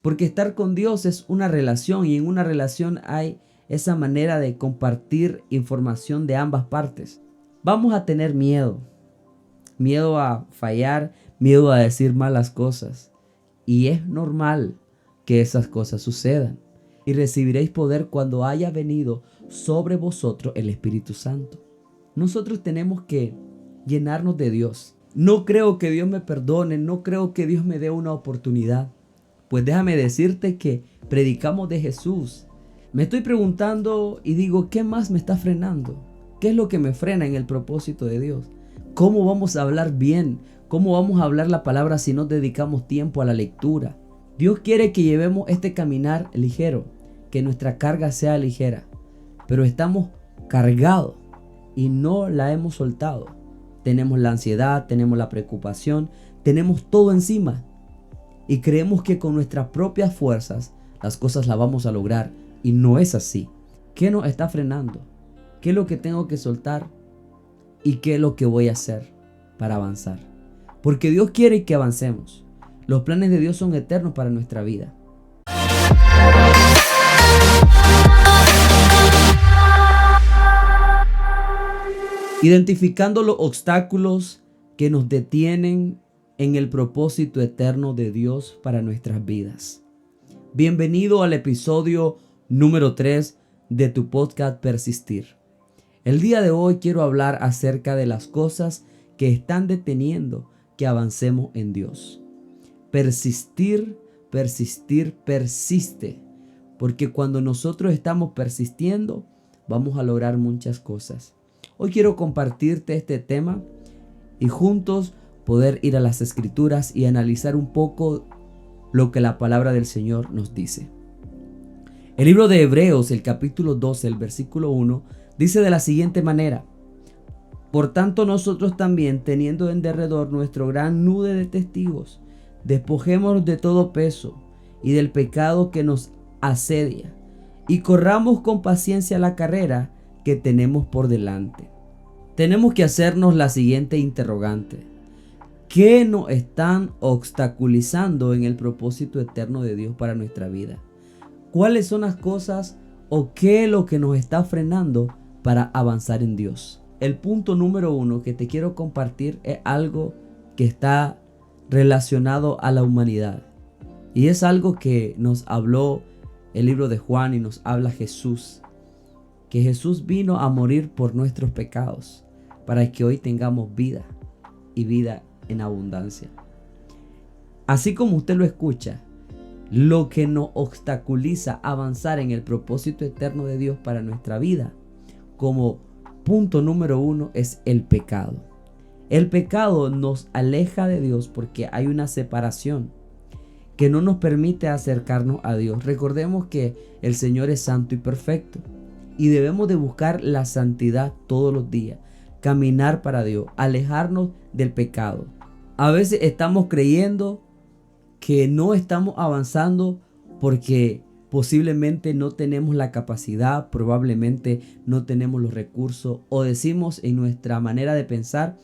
Porque estar con Dios es una relación y en una relación hay esa manera de compartir información de ambas partes. Vamos a tener miedo, miedo a fallar, miedo a decir malas cosas. Y es normal que esas cosas sucedan. Y recibiréis poder cuando haya venido sobre vosotros el Espíritu Santo. Nosotros tenemos que llenarnos de Dios. No creo que Dios me perdone, no creo que Dios me dé una oportunidad. Pues déjame decirte que predicamos de Jesús. Me estoy preguntando y digo, ¿qué más me está frenando? ¿Qué es lo que me frena en el propósito de Dios? ¿Cómo vamos a hablar bien? ¿Cómo vamos a hablar la palabra si no dedicamos tiempo a la lectura? Dios quiere que llevemos este caminar ligero, que nuestra carga sea ligera, pero estamos cargados y no la hemos soltado. Tenemos la ansiedad, tenemos la preocupación, tenemos todo encima. Y creemos que con nuestras propias fuerzas las cosas las vamos a lograr. Y no es así. ¿Qué nos está frenando? ¿Qué es lo que tengo que soltar? ¿Y qué es lo que voy a hacer para avanzar? Porque Dios quiere que avancemos. Los planes de Dios son eternos para nuestra vida. Identificando los obstáculos que nos detienen en el propósito eterno de Dios para nuestras vidas. Bienvenido al episodio número 3 de tu podcast Persistir. El día de hoy quiero hablar acerca de las cosas que están deteniendo que avancemos en Dios. Persistir, persistir, persiste. Porque cuando nosotros estamos persistiendo, vamos a lograr muchas cosas. Hoy quiero compartirte este tema y juntos poder ir a las Escrituras y analizar un poco lo que la palabra del Señor nos dice. El libro de Hebreos, el capítulo 12, el versículo 1, dice de la siguiente manera: Por tanto nosotros también, teniendo en derredor nuestro gran nube de testigos, despojémonos de todo peso y del pecado que nos asedia, y corramos con paciencia la carrera que tenemos por delante. Tenemos que hacernos la siguiente interrogante: ¿qué nos están obstaculizando en el propósito eterno de Dios para nuestra vida? ¿Cuáles son las cosas o qué es lo que nos está frenando para avanzar en Dios? El punto número 1 que te quiero compartir es algo que está relacionado a la humanidad. Y es algo que nos habló el libro de Juan y nos habla Jesús. Que Jesús vino a morir por nuestros pecados para que hoy tengamos vida y vida en abundancia. Así como usted lo escucha, lo que nos obstaculiza avanzar en el propósito eterno de Dios para nuestra vida, como punto número 1, es el pecado. El pecado nos aleja de Dios porque hay una separación que no nos permite acercarnos a Dios. Recordemos que el Señor es santo y perfecto y debemos de buscar la santidad todos los días, caminar para Dios, alejarnos del pecado. A veces estamos creyendo que no estamos avanzando porque posiblemente no tenemos la capacidad, probablemente no tenemos los recursos, o decimos en nuestra manera de pensar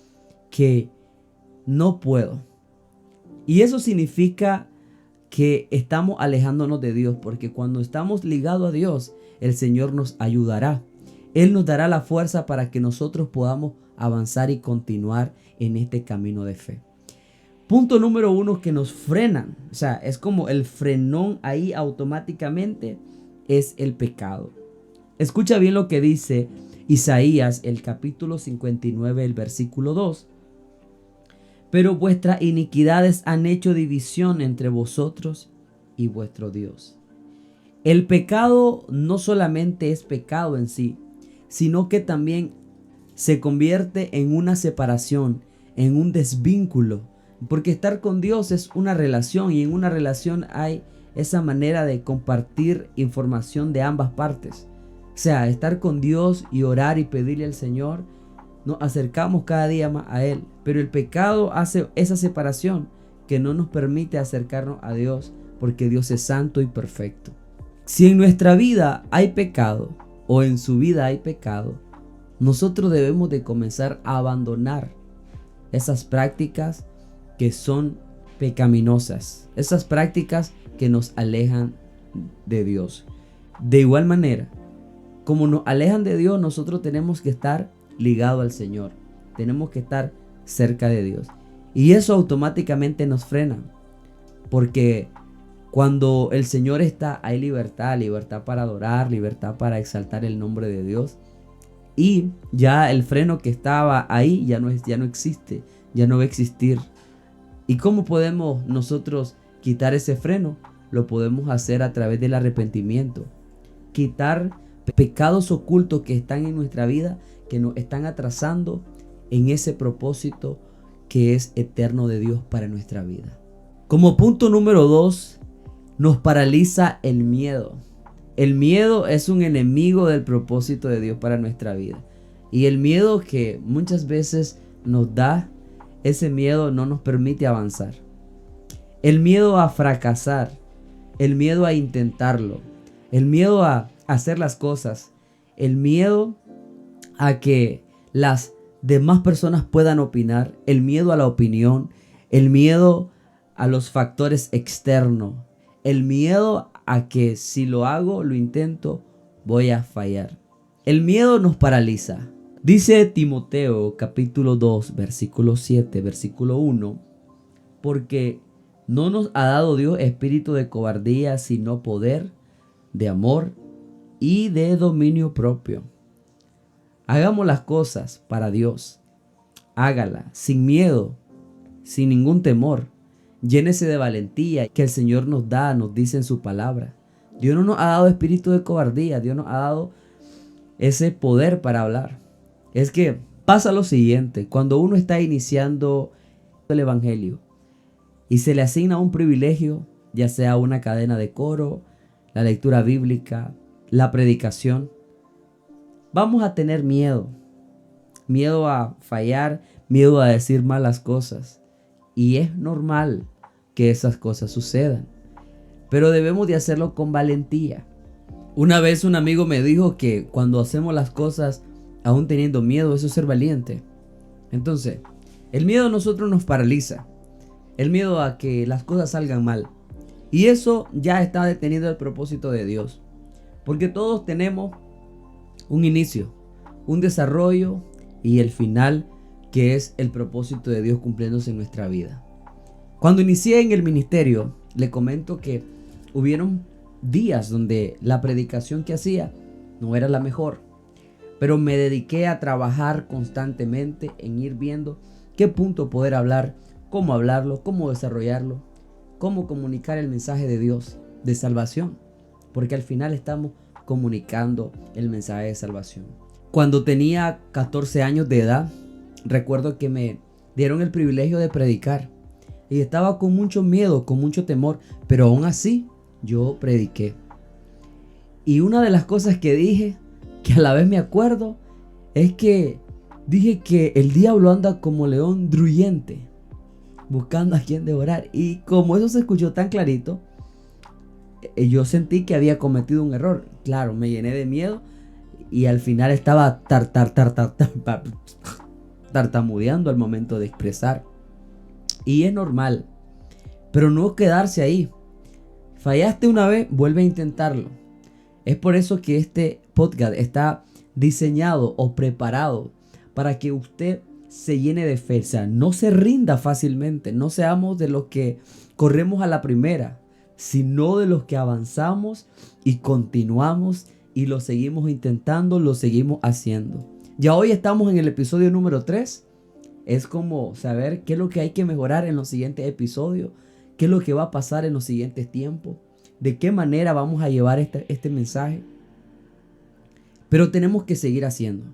que no puedo. Y eso significa que estamos alejándonos de Dios, porque cuando estamos ligados a Dios, el Señor nos ayudará. Él nos dará la fuerza para que nosotros podamos avanzar y continuar en este camino de fe. Punto número 1 que nos frenan, o sea, es como el frenón ahí automáticamente, es el pecado. Escucha bien lo que dice Isaías, el capítulo 59, el versículo 2. Pero vuestras iniquidades han hecho división entre vosotros y vuestro Dios. El pecado no solamente es pecado en sí, sino que también se convierte en una separación, en un desvínculo. Porque estar con Dios es una relación y en una relación hay esa manera de compartir información de ambas partes. O sea, estar con Dios y orar y pedirle al Señor, nos acercamos cada día más a Él. Pero el pecado hace esa separación que no nos permite acercarnos a Dios porque Dios es santo y perfecto. Si en nuestra vida hay pecado o en su vida hay pecado, nosotros debemos de comenzar a abandonar esas prácticas que son pecaminosas, esas prácticas que nos alejan de Dios. De igual manera, como nos alejan de Dios, nosotros tenemos que estar ligados al Señor. Tenemos que estar cerca de Dios. Y eso automáticamente nos frena. Porque cuando el Señor está, hay libertad, libertad para adorar, libertad para exaltar el nombre de Dios. Y ya el freno que estaba ahí ya no existe, ya no va a existir. ¿Y cómo podemos nosotros quitar ese freno? Lo podemos hacer a través del arrepentimiento. Quitar pecados ocultos que están en nuestra vida, que nos están atrasando en ese propósito que es eterno de Dios para nuestra vida. Como punto número 2, nos paraliza el miedo. El miedo es un enemigo del propósito de Dios para nuestra vida. Y el miedo que muchas veces nos da, ese miedo no nos permite avanzar. El miedo a fracasar, el miedo a intentarlo, el miedo a hacer las cosas, el miedo a que las demás personas puedan opinar, el miedo a la opinión, el miedo a los factores externos, el miedo a que si lo hago, lo intento, voy a fallar. El miedo nos paraliza. Dice Timoteo capítulo 2, versículo 7, versículo 1, porque no nos ha dado Dios espíritu de cobardía, sino poder, de amor y de dominio propio. Hagamos las cosas para Dios. Hágala sin miedo, sin ningún temor. Llénese de valentía que el Señor nos da, nos dice en su palabra. Dios no nos ha dado espíritu de cobardía, Dios nos ha dado ese poder para hablar. Es que pasa lo siguiente, cuando uno está iniciando el evangelio y se le asigna un privilegio, ya sea una cadena de coro, la lectura bíblica, la predicación, vamos a tener miedo. Miedo a fallar, miedo a decir malas cosas. Y es normal que esas cosas sucedan. Pero debemos de hacerlo con valentía. Una vez un amigo me dijo que cuando hacemos las cosas aún teniendo miedo, eso es ser valiente. Entonces, el miedo a nosotros nos paraliza. El miedo a que las cosas salgan mal. Y eso ya está deteniendo el propósito de Dios. Porque todos tenemos un inicio, un desarrollo y el final, que es el propósito de Dios cumpliéndose en nuestra vida. Cuando inicié en el ministerio, le comento que hubieron días donde la predicación que hacía no era la mejor, pero me dediqué a trabajar constantemente en ir viendo qué punto poder hablar, cómo hablarlo, cómo desarrollarlo, cómo comunicar el mensaje de Dios, de salvación, porque al final estamos comunicando el mensaje de salvación. Cuando tenía 14 años de edad, recuerdo que me dieron el privilegio de predicar y estaba con mucho miedo, con mucho temor, pero aún así yo prediqué. Y una de las cosas que dije, que a la vez me acuerdo, es que dije que el diablo anda como león ruyente, buscando a quien devorar. Y como eso se escuchó tan clarito, yo sentí que había cometido un error. Claro, me llené de miedo y al final estaba tartamudeando al momento de expresar. Y es normal, pero no quedarse ahí. Fallaste una vez, vuelve a intentarlo. Es por eso que este podcast está diseñado o preparado para que usted se llene de fe. O sea, no se rinda fácilmente. No seamos de los que corremos a la primera, sino de los que avanzamos y continuamos y lo seguimos intentando, lo seguimos haciendo. Ya hoy estamos en el episodio número 3. Es como saber qué es lo que hay que mejorar en los siguientes episodios, qué es lo que va a pasar en los siguientes tiempos, de qué manera vamos a llevar este mensaje. Pero tenemos que seguir haciendo.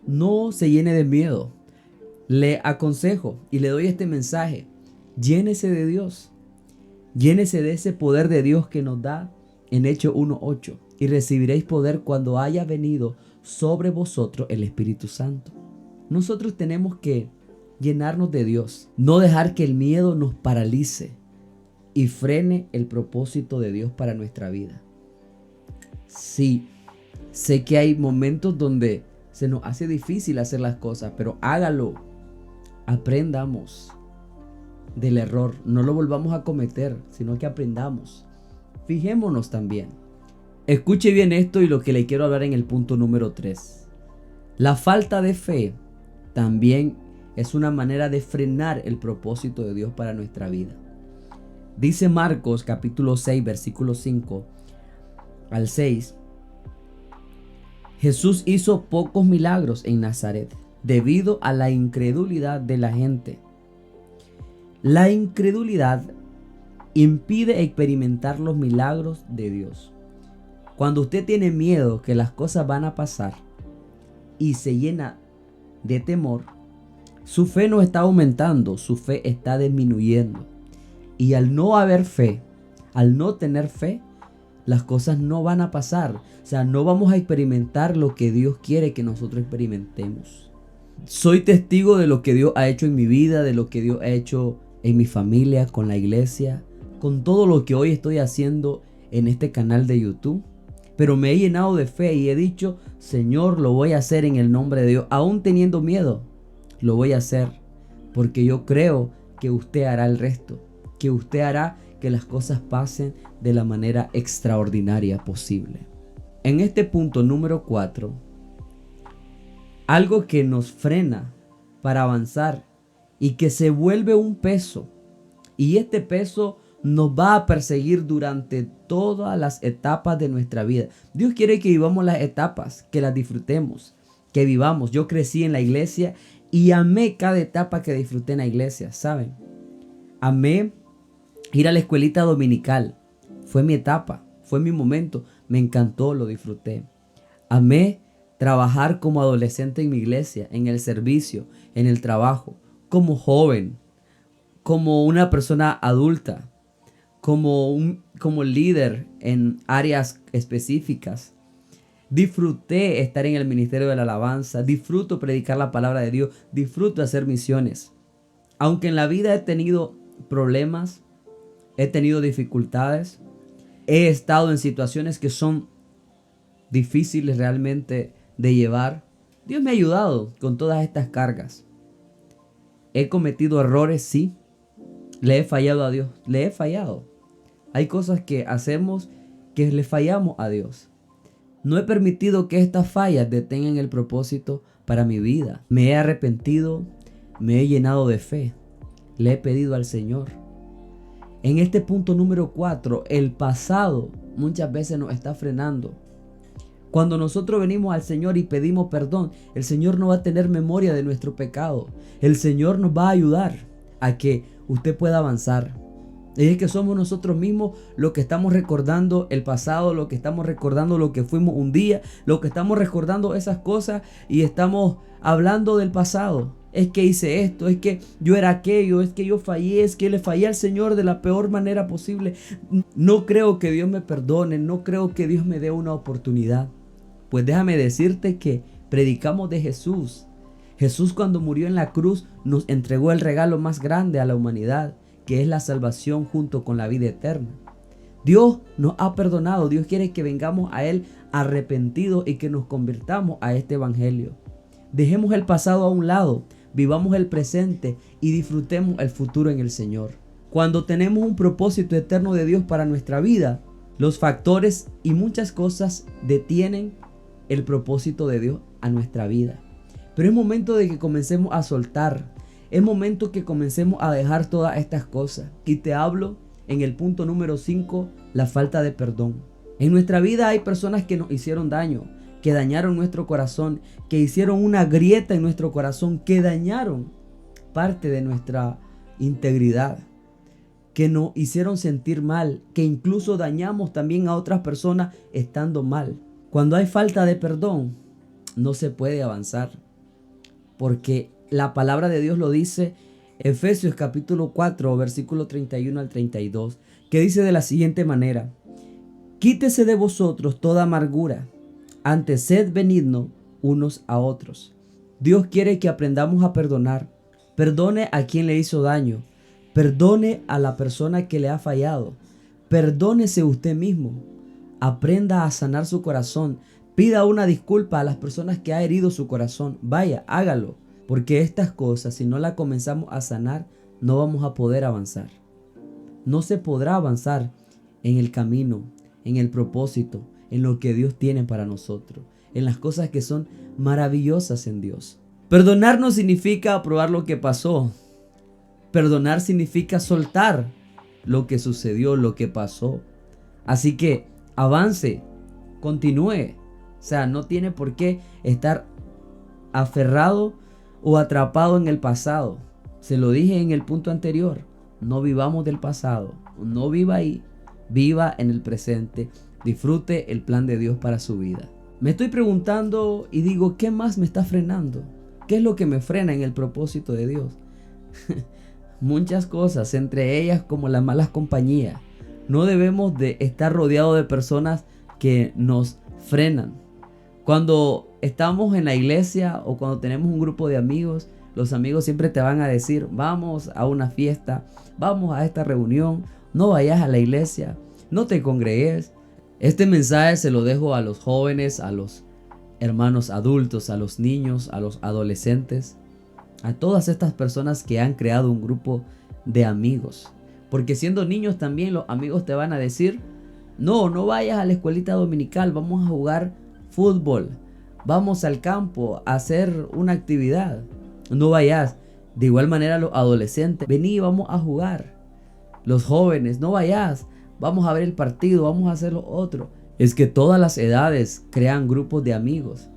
No se llene de miedo. Le aconsejo y le doy este mensaje. Llénese de Dios. Llénese de ese poder de Dios que nos da en Hechos 1:8. Y recibiréis poder cuando haya venido sobre vosotros el Espíritu Santo. Nosotros tenemos que llenarnos de Dios. No dejar que el miedo nos paralice y frene el propósito de Dios para nuestra vida. Sí, sé que hay momentos donde se nos hace difícil hacer las cosas, pero hágalo. Aprendamos del error. No lo volvamos a cometer, sino que aprendamos. Fijémonos también. Escuche bien esto y lo que le quiero hablar en el punto número 3. La falta de fe también es una manera de frenar el propósito de Dios para nuestra vida. Dice Marcos capítulo 6 versículo 5 al 6. Jesús hizo pocos milagros en Nazaret debido a la incredulidad de la gente. La incredulidad impide experimentar los milagros de Dios. Cuando usted tiene miedo que las cosas van a pasar y se llena de temor, su fe no está aumentando, su fe está disminuyendo. Y al no haber fe, al no tener fe, las cosas no van a pasar. O sea, no vamos a experimentar lo que Dios quiere que nosotros experimentemos. Soy testigo de lo que Dios ha hecho en mi vida, de lo que Dios ha hecho en mi familia, con la iglesia, con todo lo que hoy estoy haciendo en este canal de YouTube. Pero me he llenado de fe y he dicho, Señor, lo voy a hacer en el nombre de Dios. Aún teniendo miedo, lo voy a hacer. Porque yo creo que usted hará el resto. Que usted hará que las cosas pasen de la manera extraordinaria posible. En este punto número 4, algo que nos frena para avanzar y que se vuelve un peso. Y este peso nos va a perseguir durante todas las etapas de nuestra vida. Dios quiere que vivamos las etapas, que las disfrutemos, que vivamos. Yo crecí en la iglesia y amé cada etapa que disfruté en la iglesia, ¿saben? Amé ir a la escuelita dominical. Fue mi etapa, fue mi momento. Me encantó, lo disfruté. Amé trabajar como adolescente en mi iglesia, en el servicio, en el trabajo, como joven, como una persona adulta, como líder en áreas específicas. Disfruté estar en el ministerio de la alabanza, disfruto predicar la palabra de Dios, disfruto hacer misiones. Aunque en la vida he tenido problemas, he tenido dificultades, he estado en situaciones que son difíciles realmente de llevar, Dios me ha ayudado con todas estas cargas. He cometido errores, sí. Le he fallado a Dios, le he fallado. Hay cosas que hacemos que le fallamos a Dios. No he permitido que estas fallas detengan el propósito para mi vida. Me he arrepentido, me he llenado de fe. Le he pedido al Señor. En este punto número 4, el pasado muchas veces nos está frenando. Cuando nosotros venimos al Señor y pedimos perdón, el Señor no va a tener memoria de nuestro pecado. El Señor nos va a ayudar a que usted pueda avanzar. Y es que somos nosotros mismos los que estamos recordando el pasado, lo que estamos recordando lo que fuimos un día, lo que estamos recordando esas cosas y estamos hablando del pasado. Es que hice esto, es que yo era aquello, es que yo fallé, es que le fallé al Señor de la peor manera posible. No creo que Dios me perdone, no creo que Dios me dé una oportunidad. Pues déjame decirte que predicamos de Jesús. Jesús, cuando murió en la cruz, nos entregó el regalo más grande a la humanidad, que es la salvación junto con la vida eterna. Dios nos ha perdonado. Dios quiere que vengamos a Él arrepentidos y que nos convirtamos a este evangelio. Dejemos el pasado a un lado, vivamos el presente y disfrutemos el futuro en el Señor. Cuando tenemos un propósito eterno de Dios para nuestra vida, los factores y muchas cosas detienen el propósito de Dios a nuestra vida. Pero es momento de que comencemos a soltar. Es momento que comencemos a dejar todas estas cosas. Y te hablo en el punto número 5, la falta de perdón. En nuestra vida hay personas que nos hicieron daño, que dañaron nuestro corazón, que hicieron una grieta en nuestro corazón, que dañaron parte de nuestra integridad, que nos hicieron sentir mal, que incluso dañamos también a otras personas estando mal. Cuando hay falta de perdón, no se puede avanzar, porque la palabra de Dios lo dice, Efesios capítulo 4, versículo 31 al 32, que dice de la siguiente manera: quítese de vosotros toda amargura, antes sed benignos unos a otros. Dios quiere que aprendamos a perdonar. Perdone a quien le hizo daño. Perdone a la persona que le ha fallado. Perdónese usted mismo. Aprenda a sanar su corazón. Pida una disculpa a las personas que ha herido su corazón. Vaya, hágalo. Porque estas cosas, si no las comenzamos a sanar, no vamos a poder avanzar. No se podrá avanzar en el camino, en el propósito, en lo que Dios tiene para nosotros, en las cosas que son maravillosas en Dios. Perdonar no significa aprobar lo que pasó. Perdonar significa soltar lo que sucedió, lo que pasó. Así que avance, continúe. O sea, no tiene por qué estar aferrado o atrapado en el pasado. Se lo dije en el punto anterior. No vivamos del pasado. No viva ahí. Viva en el presente. Disfrute el plan de Dios para su vida. Me estoy preguntando y digo, ¿qué más me está frenando? ¿Qué es lo que me frena en el propósito de Dios? Muchas cosas, entre ellas como las malas compañías. No debemos de estar rodeados de personas que nos frenan. Cuando estamos en la iglesia o cuando tenemos un grupo de amigos, los amigos siempre te van a decir, vamos a una fiesta, vamos a esta reunión, no vayas a la iglesia, no te congregues. Este mensaje se lo dejo a los jóvenes, a los hermanos adultos, a los niños, a los adolescentes, a todas estas personas que han creado un grupo de amigos. Porque siendo niños también los amigos te van a decir, no vayas a la escuelita dominical, vamos a jugar fútbol, vamos al campo a hacer una actividad, no vayas. De igual manera los adolescentes, vení, vamos a jugar. Los jóvenes, no vayas, vamos a ver el partido, vamos a hacer lo otro. Es que todas las edades crean grupos de amigos.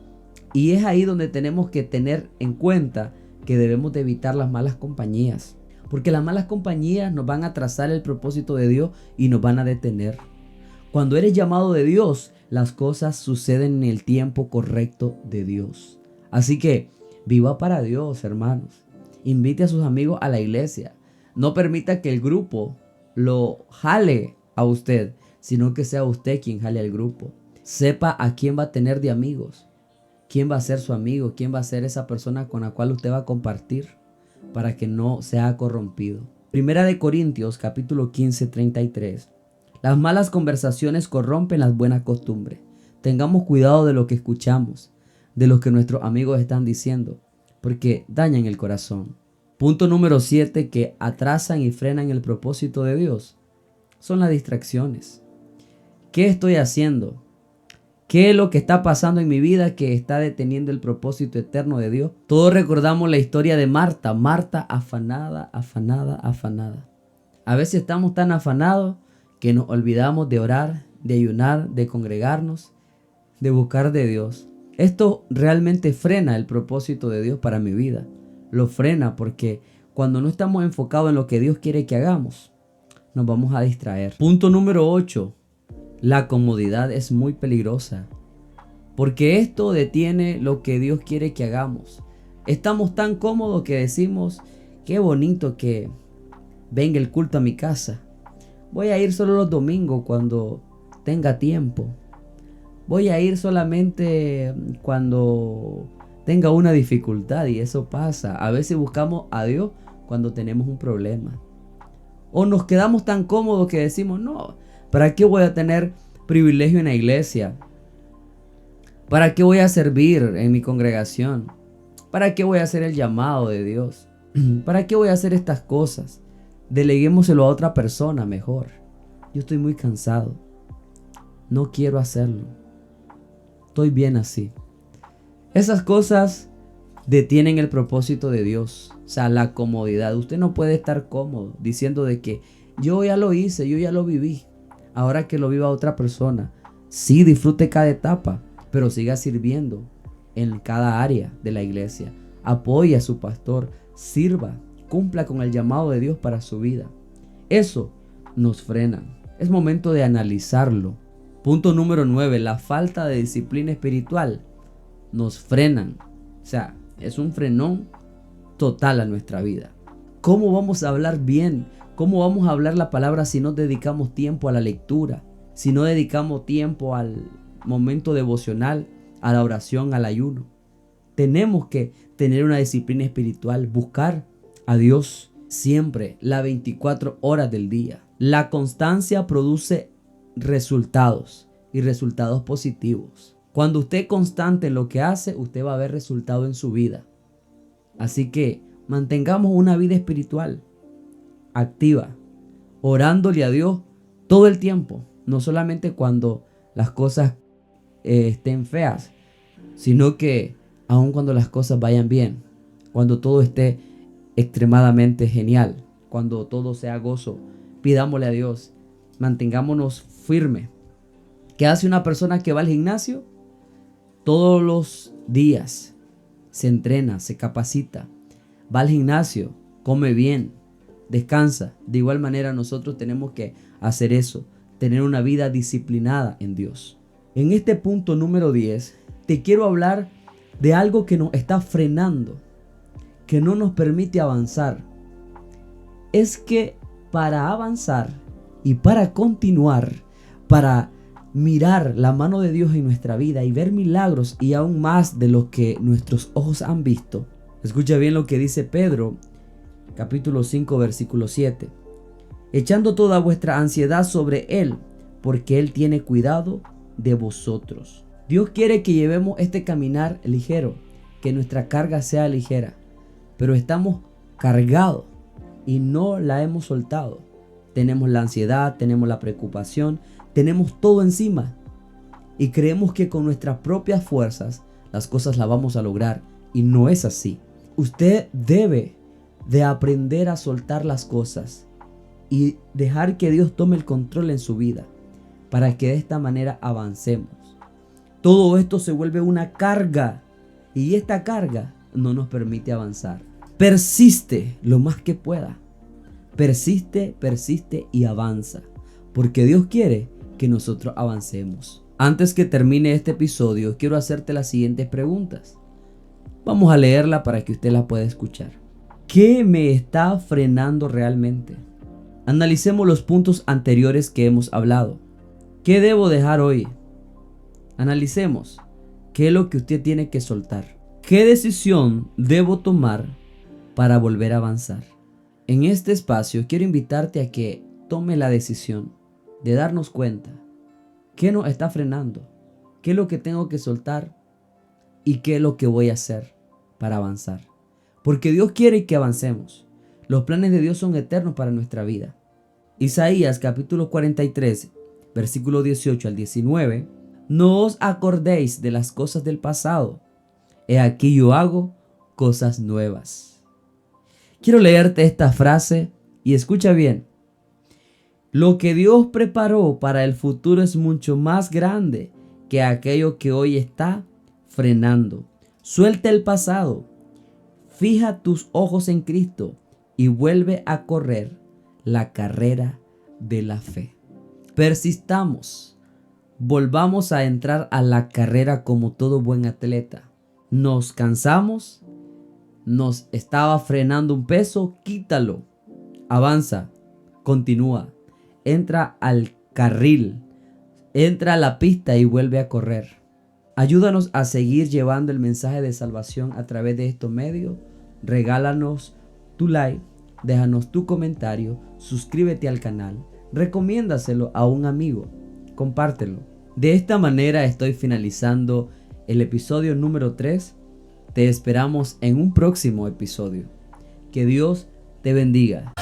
Y es ahí donde tenemos que tener en cuenta que debemos de evitar las malas compañías. Porque las malas compañías nos van a trazar el propósito de Dios y nos van a detener. Cuando eres llamado de Dios, las cosas suceden en el tiempo correcto de Dios. Así que viva para Dios, hermanos. Invite a sus amigos a la iglesia. No permita que el grupo lo jale a usted, sino que sea usted quien jale al grupo. Sepa a quién va a tener de amigos. ¿Quién va a ser su amigo? ¿Quién va a ser esa persona con la cual usted va a compartir para que no sea corrompido? Primera de Corintios capítulo 15, 33. Las malas conversaciones corrompen las buenas costumbres. Tengamos cuidado de lo que escuchamos, de lo que nuestros amigos están diciendo, porque dañan el corazón. Punto número 7 que atrasan y frenan el propósito de Dios son las distracciones. ¿Qué estoy haciendo? ¿Qué es lo que está pasando en mi vida que está deteniendo el propósito eterno de Dios? Todos recordamos la historia de Marta. Marta afanada, afanada, afanada. A veces estamos tan afanados que nos olvidamos de orar, de ayunar, de congregarnos, de buscar de Dios. Esto realmente frena el propósito de Dios para mi vida. Lo frena porque cuando no estamos enfocados en lo que Dios quiere que hagamos, nos vamos a distraer. Punto número 8. La comodidad es muy peligrosa, porque esto detiene lo que Dios quiere que hagamos. Estamos tan cómodos que decimos, qué bonito que venga el culto a mi casa. Voy a ir solo los domingos cuando tenga tiempo. Voy a ir solamente cuando tenga una dificultad, y eso pasa. A veces buscamos a Dios cuando tenemos un problema. O nos quedamos tan cómodos que decimos, no, ¿para qué voy a tener privilegio en la iglesia? ¿Para qué voy a servir en mi congregación? ¿Para qué voy a hacer el llamado de Dios? ¿Para qué voy a hacer estas cosas? Deleguémoselo a otra persona mejor. Yo estoy muy cansado. No quiero hacerlo. Estoy bien así. Esas cosas detienen el propósito de Dios. O sea, la comodidad. Usted no puede estar cómodo diciendo de que yo ya lo hice, yo ya lo viví. Ahora que lo viva otra persona. Sí, disfrute cada etapa, pero siga sirviendo en cada área de la iglesia. Apoye a su pastor, sirva, cumpla con el llamado de Dios para su vida. Eso nos frena. Es momento de analizarlo. Punto número 9. La falta de disciplina espiritual nos frenan. O sea, es un frenón total a nuestra vida. ¿Cómo vamos a hablar bien? ¿Cómo vamos a hablar la palabra si no dedicamos tiempo a la lectura? Si no dedicamos tiempo al momento devocional, a la oración, al ayuno. Tenemos que tener una disciplina espiritual, buscar a Dios siempre, las 24 horas del día. La constancia produce resultados y resultados positivos. Cuando usted es constante en lo que hace, usted va a ver resultado en su vida. Así que mantengamos una vida espiritual activa, orándole a Dios todo el tiempo, no solamente cuando las cosas estén feas, sino que aun cuando las cosas vayan bien, cuando todo esté extremadamente genial, cuando todo sea gozo, pidámosle a Dios, mantengámonos firmes. ¿Qué hace una persona que va al gimnasio? Todos los días se entrena, se capacita, va al gimnasio, come bien, descansa. De igual manera nosotros tenemos que hacer eso, tener una vida disciplinada en Dios. En este punto número 10, te quiero hablar de algo que nos está frenando, que no nos permite avanzar. Es que para avanzar y para continuar, para mirar la mano de Dios en nuestra vida y ver milagros y aún más de lo que nuestros ojos han visto. Escucha bien lo que dice Pedro, capítulo 5, versículo 7. Echando toda vuestra ansiedad sobre Él, porque Él tiene cuidado de vosotros. Dios quiere que llevemos este caminar ligero, que nuestra carga sea ligera, pero estamos cargados y no la hemos soltado. Tenemos la ansiedad, tenemos la preocupación, tenemos todo encima y creemos que con nuestras propias fuerzas las cosas las vamos a lograr, y no es así. Usted debe de aprender a soltar las cosas y dejar que Dios tome el control en su vida, para que de esta manera avancemos. Todo esto se vuelve una carga y esta carga no nos permite avanzar. Persiste lo más que pueda. Persiste, persiste y avanza, porque Dios quiere que nosotros avancemos. Antes que termine este episodio, quiero hacerte las siguientes preguntas. Vamos a leerla para que usted la pueda escuchar. ¿Qué me está frenando realmente? Analicemos los puntos anteriores que hemos hablado. ¿Qué debo dejar hoy? Analicemos qué es lo que usted tiene que soltar. ¿Qué decisión debo tomar para volver a avanzar? En este espacio quiero invitarte a que tome la decisión de darnos cuenta qué nos está frenando, qué es lo que tengo que soltar y qué es lo que voy a hacer para avanzar. Porque Dios quiere que avancemos. Los planes de Dios son eternos para nuestra vida. Isaías capítulo 43, versículo 18 al 19. No os acordéis de las cosas del pasado. He aquí yo hago cosas nuevas. Quiero leerte esta frase y escucha bien. Lo que Dios preparó para el futuro es mucho más grande que aquello que hoy está frenando. Suelta el pasado, fija tus ojos en Cristo y vuelve a correr la carrera de la fe. Persistamos, volvamos a entrar a la carrera como todo buen atleta. Nos cansamos, nos estaba frenando un peso, quítalo, avanza, continúa, entra al carril, entra a la pista y vuelve a correr. Ayúdanos a seguir llevando el mensaje de salvación a través de estos medios. Regálanos tu like, déjanos tu comentario, suscríbete al canal, recomiéndaselo a un amigo, compártelo. De esta manera estoy finalizando el episodio número 3. Te esperamos en un próximo episodio. Que Dios te bendiga.